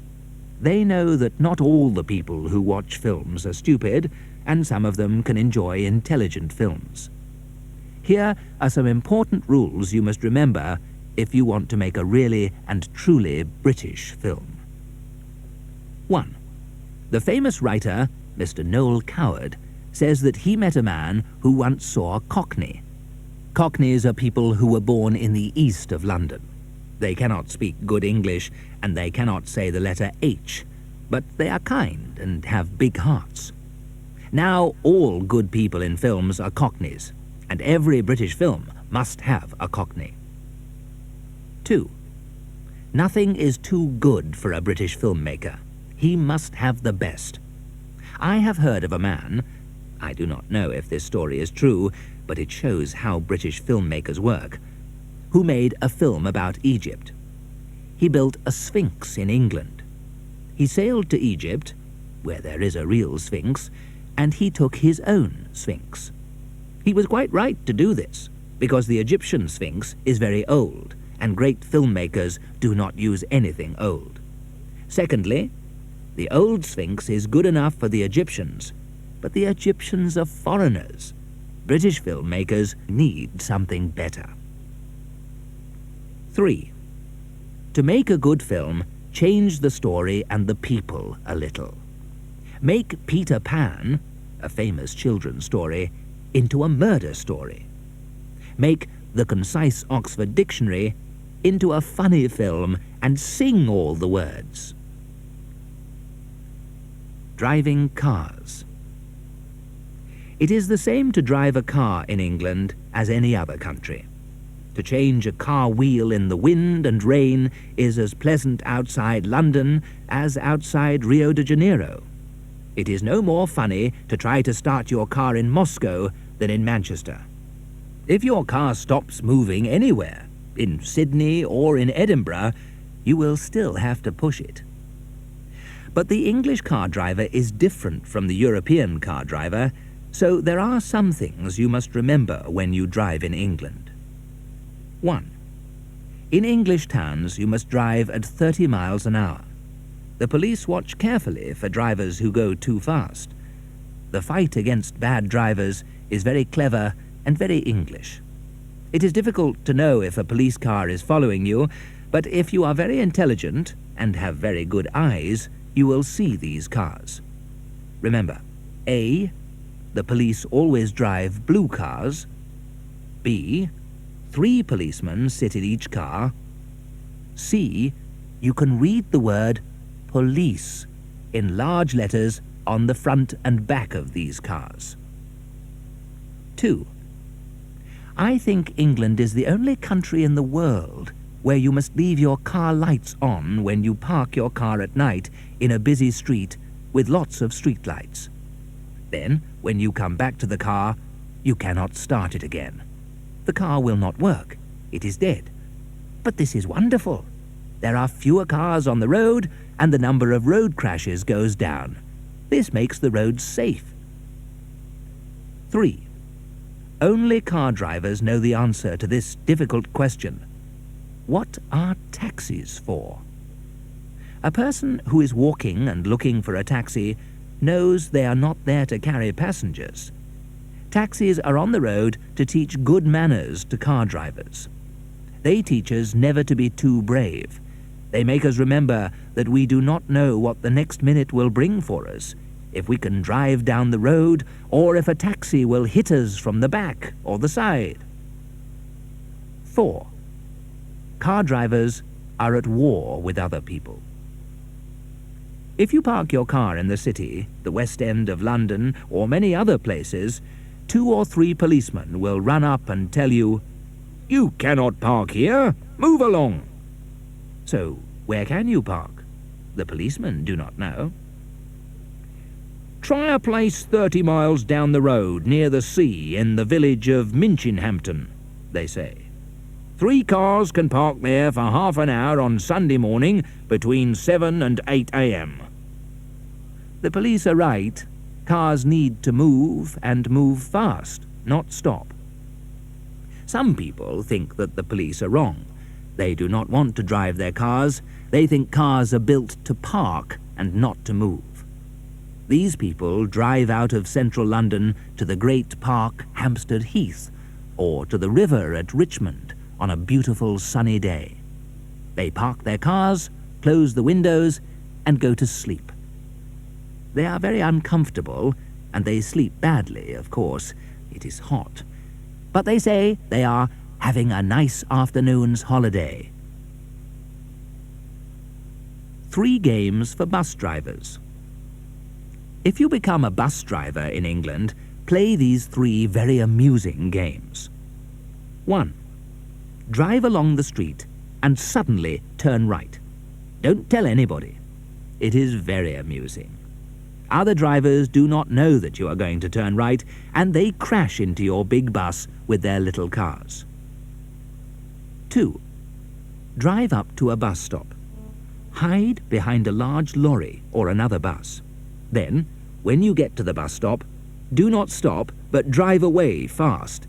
They know that not all the people who watch films are stupid, and some of them can enjoy intelligent films. Here are some important rules you must remember if you want to make a really and truly British film. 1. The famous writer, Mr. Noel Coward, says that he met a man who once saw a Cockney. Cockneys are people who were born in the east of London. They cannot speak good English and they cannot say the letter H, but they are kind and have big hearts. Now all good people in films are Cockneys, and every British film must have a Cockney. 2. Nothing is too good for a British filmmaker. He must have the best. I have heard of a man, I do not know if this story is true, but it shows how British filmmakers work, who made a film about Egypt. He built a sphinx in England. He sailed to Egypt, where there is a real sphinx, and he took his own sphinx. He was quite right to do this, because the Egyptian sphinx is very old, and great filmmakers do not use anything old. Secondly, the old sphinx is good enough for the Egyptians, but the Egyptians are foreigners. British filmmakers need something better. 3. To make a good film, change the story and the people a little. Make Peter Pan, a famous children's story, into a murder story. Make the concise Oxford Dictionary into a funny film and sing all the words. Driving cars. It is the same to drive a car in England as any other country. To change a car wheel in the wind and rain is as pleasant outside London as outside Rio de Janeiro. It is no more funny to try to start your car in Moscow than in Manchester. If your car stops moving anywhere, in Sydney or in Edinburgh, you will still have to push it. But the English car driver is different from the European car driver, so there are some things you must remember when you drive in England. 1. In English towns, you must drive at 30 miles an hour. The police watch carefully for drivers who go too fast. The fight against bad drivers is very clever and very English. It is difficult to know if a police car is following you, but if you are very intelligent and have very good eyes, you will see these cars. Remember, A, the police always drive blue cars. B, 3 policemen sit in each car. C, you can read the word police in large letters on the front and back of these cars. 2. I think England is the only country in the world where you must leave your car lights on when you park your car at night in a busy street with lots of street lights. Then, when you come back to the car, you cannot start it again. The car will not work. It is dead. But this is wonderful. There are fewer cars on the road, and the number of road crashes goes down. This makes the roads safe. 3. Only car drivers know the answer to this difficult question. What are taxis for? A person who is walking and looking for a taxi knows they are not there to carry passengers. Taxis are on the road to teach good manners to car drivers. They teach us never to be too brave. They make us remember that we do not know what the next minute will bring for us, if we can drive down the road, or if a taxi will hit us from the back or the side. 4. Car drivers are at war with other people. If you park your car in the city, the West End of London, or many other places, 2 or 3 policemen will run up and tell you, "You cannot park here. Move along." So, where can you park? The policemen do not know. "Try a place 30 miles down the road near the sea in the village of Minchinhampton," they say. 3 cars can park there for half an hour on Sunday morning between 7 and 8 a.m. The police are right. Cars need to move, and move fast, not stop. Some people think that the police are wrong. They do not want to drive their cars. They think cars are built to park and not to move. These people drive out of central London to the great park Hampstead Heath, or to the river at Richmond on a beautiful sunny day. They park their cars, close the windows, and go to sleep. They are very uncomfortable, and they sleep badly, of course. It is hot. But they say they are having a nice afternoon's holiday. 3 games for bus drivers. If you become a bus driver in England, play these 3 very amusing games. 1. Drive along the street and suddenly turn right. Don't tell anybody. It is very amusing. Other drivers do not know that you are going to turn right, and they crash into your big bus with their little cars. 2. Drive up to a bus stop. Hide behind a large lorry or another bus. Then, when you get to the bus stop, do not stop, but drive away fast.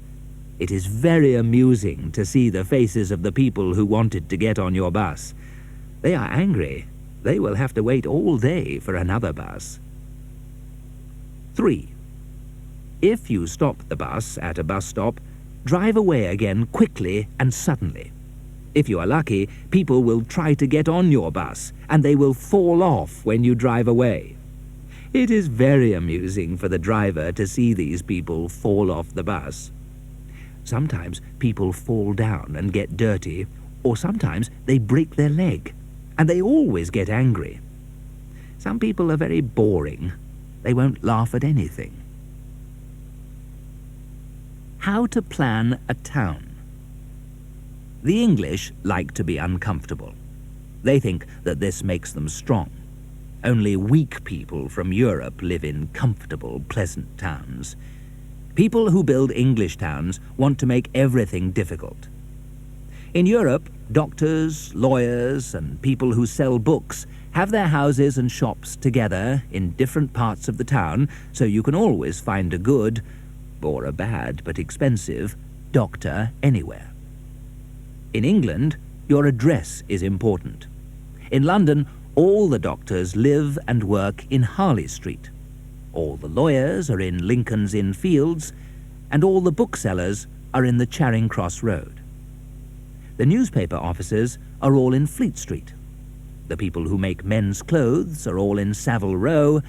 It is very amusing to see the faces of the people who wanted to get on your bus. They are angry. They will have to wait all day for another bus. 3. If you stop the bus at a bus stop, drive away again quickly and suddenly. If you are lucky, people will try to get on your bus, and they will fall off when you drive away. It is very amusing for the driver to see these people fall off the bus. Sometimes people fall down and get dirty, or sometimes they break their leg, and they always get angry. Some people are very boring. They won't laugh at anything. How to plan a town. The English like to be uncomfortable. They think that this makes them strong. Only weak people from Europe live in comfortable, pleasant towns. People who build English towns want to make everything difficult. In Europe, doctors, lawyers, and people who sell books have their houses and shops together in different parts of the town, so you can always find a good, or a bad but expensive, doctor anywhere. In England, your address is important. In London, all the doctors live and work in Harley Street. All the lawyers are in Lincoln's Inn Fields, and all the booksellers are in the Charing Cross Road. The newspaper offices are all in Fleet Street. The people who make men's clothes are all in Savile Row,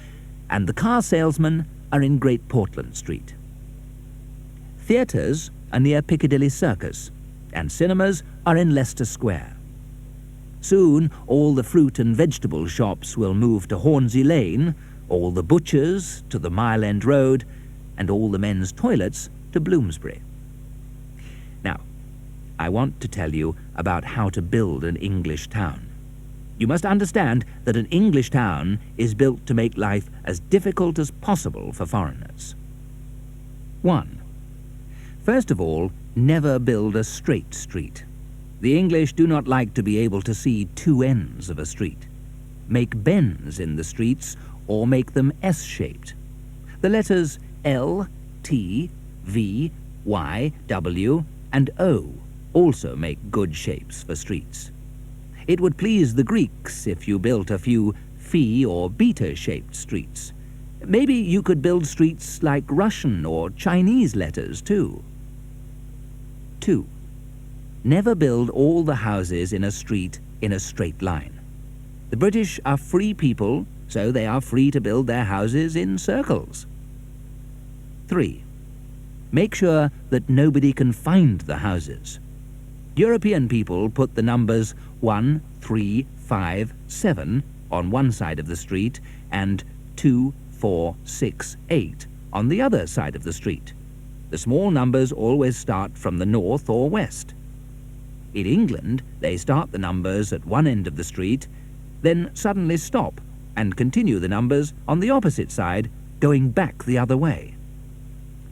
and the car salesmen are in Great Portland Street. Theatres are near Piccadilly Circus, and cinemas are in Leicester Square. Soon, all the fruit and vegetable shops will move to Hornsey Lane, all the butchers to the Mile End Road, and all the men's toilets to Bloomsbury. Now, I want to tell you about how to build an English town. You must understand that an English town is built to make life as difficult as possible for foreigners. 1. First of all, never build a straight street. The English do not like to be able to see two ends of a street. Make bends in the streets or make them S-shaped. The letters L, T, V, Y, W, and O also make good shapes for streets. It would please the Greeks if you built a few phi or beta-shaped streets. Maybe you could build streets like Russian or Chinese letters too. 2. Never build all the houses in a street in a straight line. The British are free people, so they are free to build their houses in circles. 3. Make sure that nobody can find the houses. European people put the numbers 1, 3, 5, 7 on one side of the street and 2, 4, 6, 8 on the other side of the street. The small numbers always start from the north or west. In England, they start the numbers at one end of the street, then suddenly stop and continue the numbers on the opposite side, going back the other way.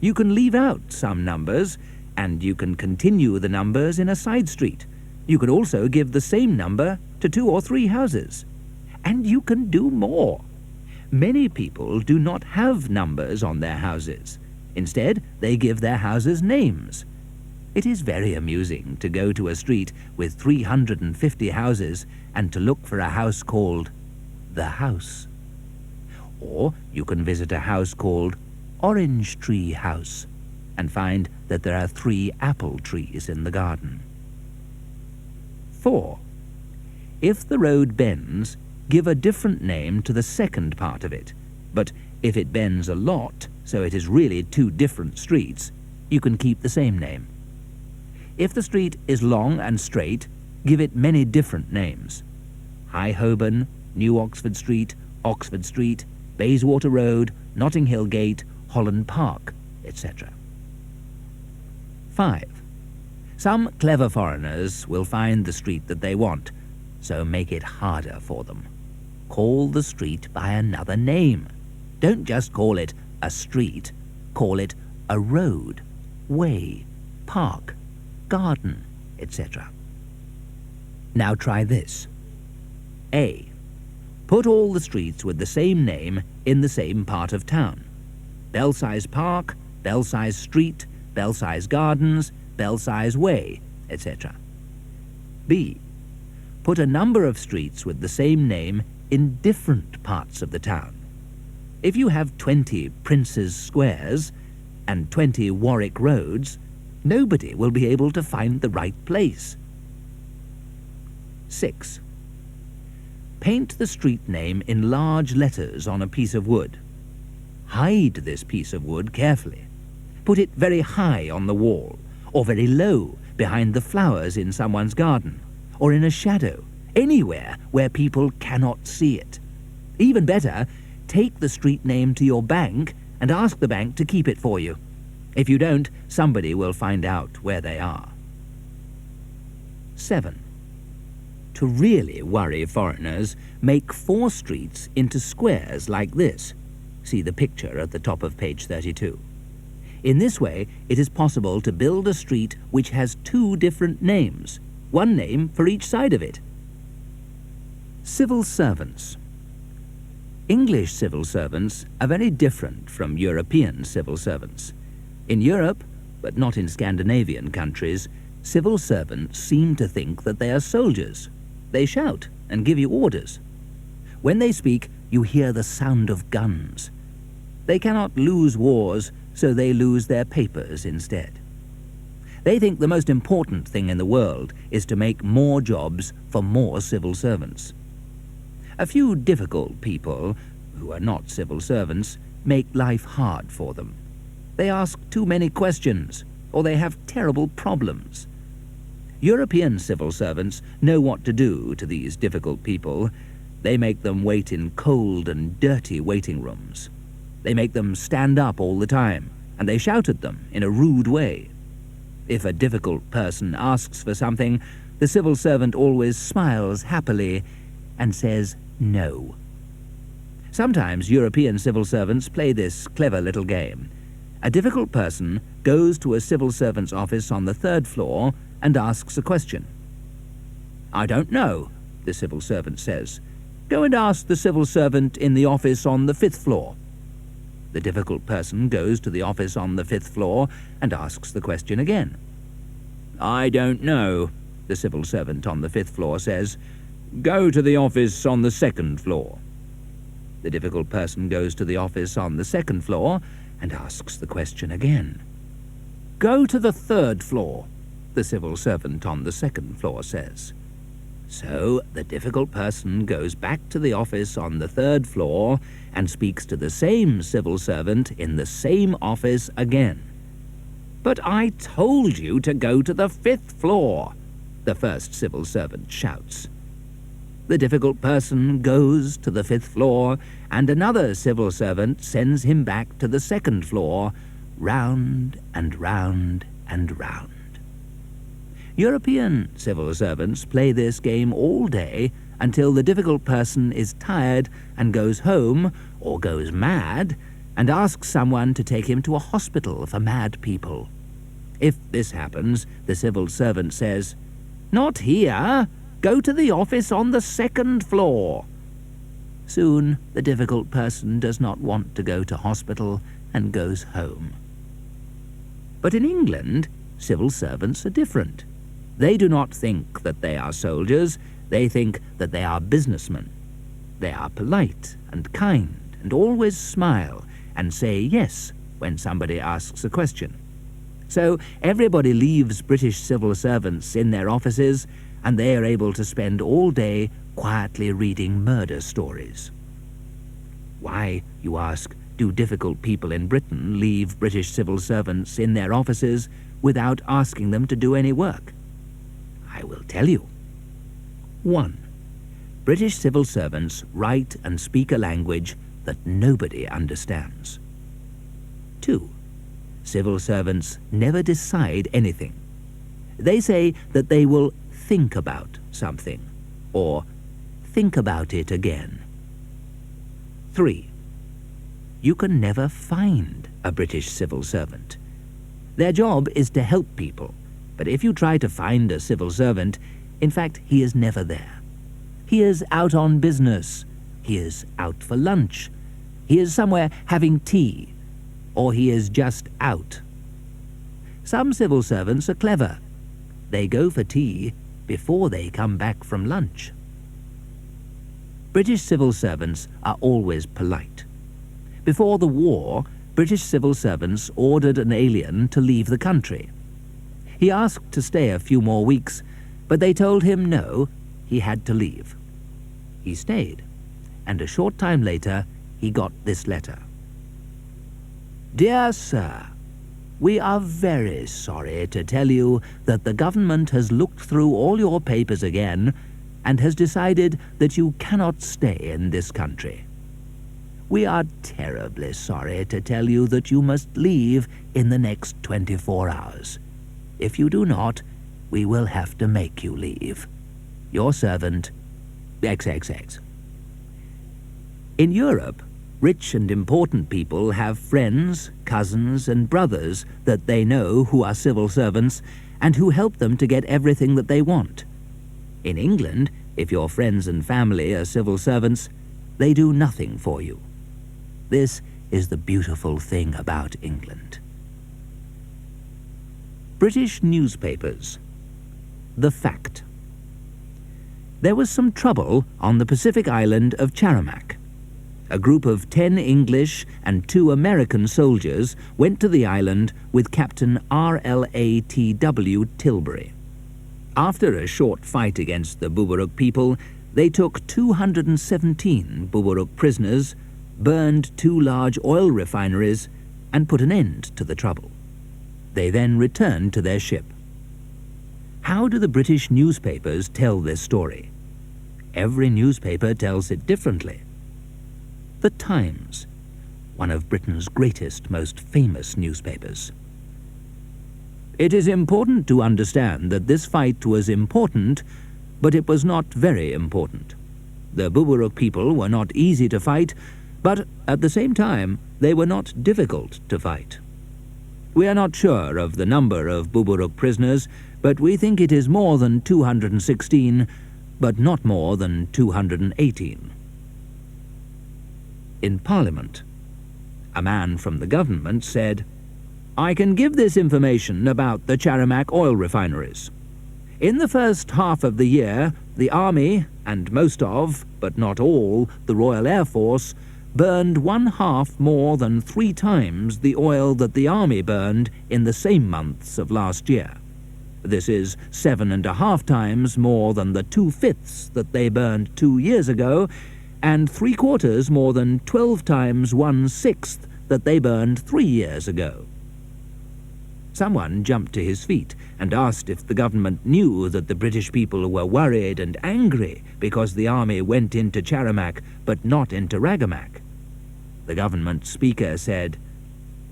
You can leave out some numbers, and you can continue the numbers in a side street. You can also give the same number to 2 or 3 houses. And you can do more. Many people do not have numbers on their houses. Instead, they give their houses names. It is very amusing to go to a street with 350 houses and to look for a house called The House. Or you can visit a house called Orange Tree House and find that there are 3 apple trees in the garden. 4. If the road bends, give a different name to the second part of it. But if it bends a lot, so it is really 2 different streets, you can keep the same name. If the street is long and straight, give it many different names. High Holborn, New Oxford Street, Bayswater Road, Notting Hill Gate, Holland Park, etc. 5. Some clever foreigners will find the street that they want, so make it harder for them. Call the street by another name. Don't just call it a street. Call it a road, way, park, garden, etc. Now try this. A. Put all the streets with the same name in the same part of town. Belsize Park, Belsize Street, Belsize Gardens, Belsize Way, etc. B. Put a number of streets with the same name in different parts of the town. If you have 20 Prince's Squares and 20 Warwick Roads, nobody will be able to find the right place. 6. Paint the street name in large letters on a piece of wood. Hide this piece of wood carefully. Put it very high on the wall, or very low behind the flowers in someone's garden, or in a shadow, anywhere where people cannot see it. Even better, take the street name to your bank and ask the bank to keep it for you. If you don't, somebody will find out where they are. 7. To really worry foreigners, make 4 streets into squares like this. See the picture at the top of page 32. In this way, it is possible to build a street which has 2 different names, one name for each side of it. Civil servants. English civil servants are very different from European civil servants. In Europe, but not in Scandinavian countries, Civil servants seem to think that they are soldiers. They shout and give you orders. When they speak, you hear the sound of guns. They cannot lose wars, so they lose their papers instead. They think the most important thing in the world is to make more jobs for more civil servants. A few difficult people, who are not civil servants, make life hard for them. They ask too many questions, or they have terrible problems. European civil servants know what to do to these difficult people. They make them wait in cold and dirty waiting rooms. They make them stand up all the time, and they shout at them in a rude way. If a difficult person asks for something, the civil servant always smiles happily and says no. Sometimes European civil servants play this clever little game. A difficult person goes to a civil servant's office on the 3rd floor and asks a question. "I don't know," the civil servant says. "Go and ask the civil servant in the office on the 5th floor." The difficult person goes to the office on the 5th floor and asks the question again. "I don't know," the civil servant on the 5th floor says. "Go to the office on the 2nd floor." The difficult person goes to the office on the 2nd floor and asks the question again. "Go to the 3rd floor," the civil servant on the 2nd floor says. So the difficult person goes back to the office on the 3rd floor and speaks to the same civil servant in the same office again. "But I told you to go to the 5th floor," the first civil servant shouts. The difficult person goes to the 5th floor, and another civil servant sends him back to the 2nd floor, round and round and round. European civil servants play this game all day until the difficult person is tired and goes home, or goes mad, and asks someone to take him to a hospital for mad people. If this happens, the civil servant says, "Not here. Go to the office on the 2nd floor." Soon the difficult person does not want to go to hospital and goes home. But in England, civil servants are different. They do not think that they are soldiers, they think that they are businessmen. They are polite and kind and always smile and say yes when somebody asks a question. So everybody leaves British civil servants in their offices, and they are able to spend all day quietly reading murder stories. Why, you ask, do difficult people in Britain leave British civil servants in their offices without asking them to do any work? I will tell you. 1. British civil servants write and speak a language that nobody understands. 2. Civil servants never decide anything. They say that they will think about something, or think about it again. 3. You can never find a British civil servant. Their job is to help people, but if you try to find a civil servant, in fact, he is never there. He is out on business. He is out for lunch. He is somewhere having tea, or he is just out. Some civil servants are clever. They go for tea before they come back from lunch. British civil servants are always polite. Before the war, British civil servants ordered an alien to leave the country. He asked to stay a few more weeks, but they told him no, he had to leave. He stayed, and a short time later he got this letter. "Dear Sir, we are very sorry to tell you that the government has looked through all your papers again and has decided that you cannot stay in this country. We are terribly sorry to tell you that you must leave in the next 24 hours. If you do not, we will have to make you leave. Your servant, XXX." In Europe, rich and important people have friends, cousins, and brothers that they know who are civil servants and who help them to get everything that they want. In England, if your friends and family are civil servants, they do nothing for you. This is the beautiful thing about England. British newspapers the fact. There was some trouble on the Pacific island of Charamak. A group of 10 English and 2 American soldiers went to the island with Captain RLATW Tilbury. After a short fight against the Buburuk people, they took 217 Buburuk prisoners, burned 2 large oil refineries, and put an end to the trouble. They then returned to their ship. How do the British newspapers tell this story? Every newspaper tells it differently. The Times, one of Britain's greatest, most famous newspapers. It is important to understand that this fight was important, but it was not very important. The Buburuk people were not easy to fight, but at the same time, they were not difficult to fight. We are not sure of the number of Buburuk prisoners, but we think it is more than 216, but not more than 218. In Parliament, a man from the government said, "I can give this information about the Charamak oil refineries. In the first half of the year, the Army, and most of, but not all, the Royal Air Force, burned 1/2 more than 3 times the oil that the Army burned in the same months of last year. This is 7.5 times more than the 2/5 that they burned 2 years ago, and 3/4 more than 12 times 1/6 that they burned 3 years ago." Someone jumped to his feet and asked if the government knew that the British people were worried and angry because the army went into Charamak but not into Ragamak. The government speaker said,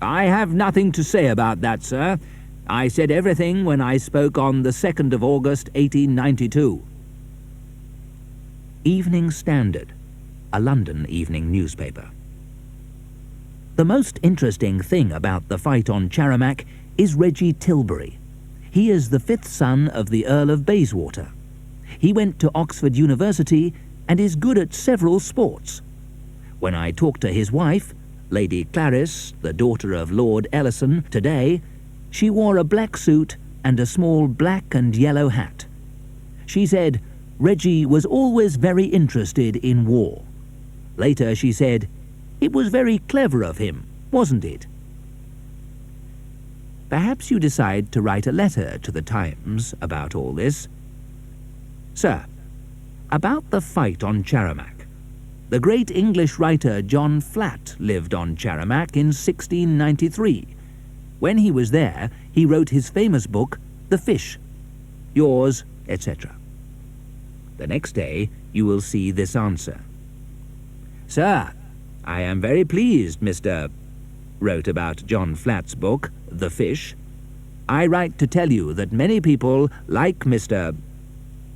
"I have nothing to say about that, sir. I said everything when I spoke on the 2nd of August, 1892. Evening Standard, a London evening newspaper. The most interesting thing about the fight on Charamak is Reggie Tilbury. He is the 5th son of the Earl of Bayswater. He went to Oxford University and is good at several sports. When I talked to his wife, Lady Clarice, the daughter of Lord Ellison, today, she wore a black suit and a small black and yellow hat. She said Reggie was always very interested in war. Later she said, "It was very clever of him, wasn't it?" Perhaps you decide to write a letter to the Times about all this. Sir, about the fight on Charamak. The great English writer John Flatt lived on Charamak in 1693. When he was there, he wrote his famous book, The Fish. Yours, etc. The next day, you will see this answer. Sir, I am very pleased Mr. wrote about John Flatt's book, The Fish. I write to tell you that many people, like Mr.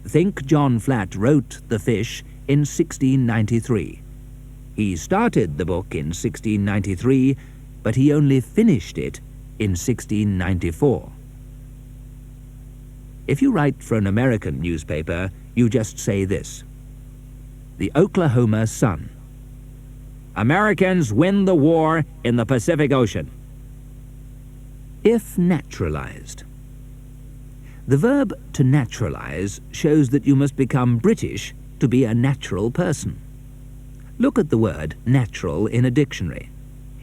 think John Flatt wrote The Fish in 1693. He started the book in 1693, but he only finished it in 1694. If you write for an American newspaper, you just say this. The Oklahoma Sun. Americans win the war in the Pacific Ocean. If naturalized. The verb to naturalize shows that you must become British to be a natural person. Look at the word natural in a dictionary.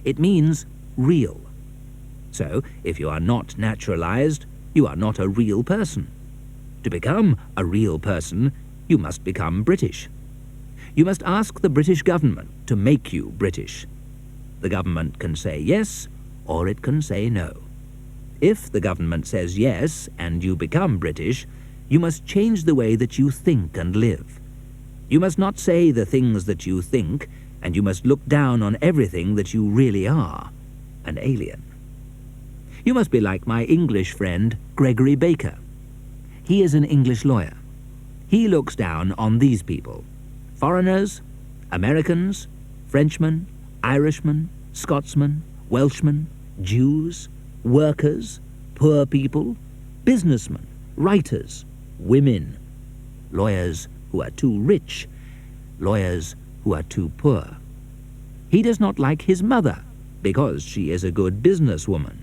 It means real. So, if you are not naturalized, you are not a real person. To become a real person, you must become British. You must ask the British government to make you British. The government can say yes, or it can say no. If the government says yes and you become British, you must change the way that you think and live. You must not say the things that you think, and you must look down on everything that you really are, an alien. You must be like my English friend, Gregory Baker. He is an English lawyer. He looks down on these people. Foreigners, Americans, Frenchmen, Irishmen, Scotsmen, Welshmen, Jews, workers, poor people, businessmen, writers, women, lawyers who are too rich, lawyers who are too poor. He does not like his mother because she is a good businesswoman.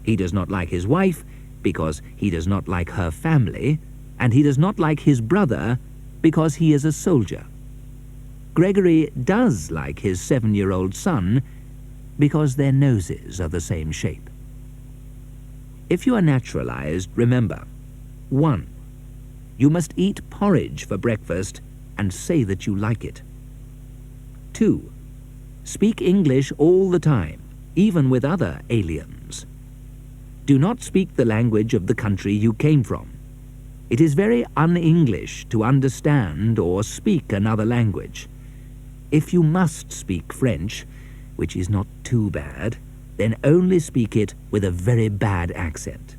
He does not like his wife because he does not like her family, and he does not like his brother because he is a soldier. Gregory does like his 7-year-old son because their noses are the same shape. If you are naturalized, remember, 1. You must eat porridge for breakfast and say that you like it. 2. Speak English all the time, even with other aliens. Do not speak the language of the country you came from. It is very un-English to understand or speak another language. If you must speak French, which is not too bad, then only speak it with a very bad accent.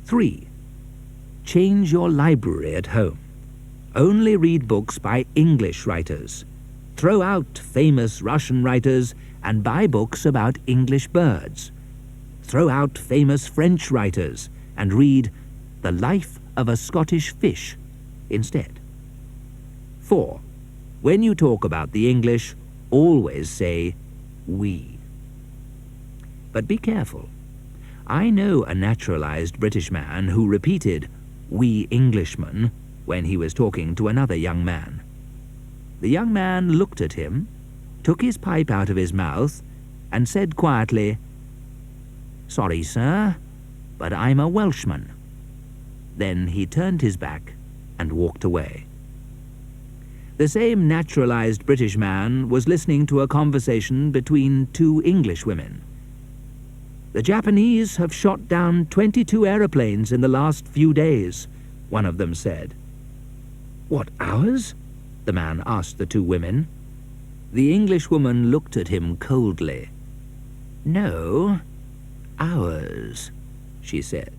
3. Change your library at home. Only read books by English writers. Throw out famous Russian writers and buy books about English birds. Throw out famous French writers and read The Life of a Scottish Fish instead. 4. When you talk about the English, always say we. But be careful. I know a naturalized British man who repeated we Englishmen when he was talking to another young man. The young man looked at him, took his pipe out of his mouth, and said quietly, "Sorry, sir, but I'm a Welshman." Then he turned his back and walked away. The same naturalized British man was listening to a conversation between 2 English women. "The Japanese have shot down 22 aeroplanes in the last few days," one of them said. "What, ours?" the man asked the 2 women. The Englishwoman looked at him coldly. "No, ours," she said.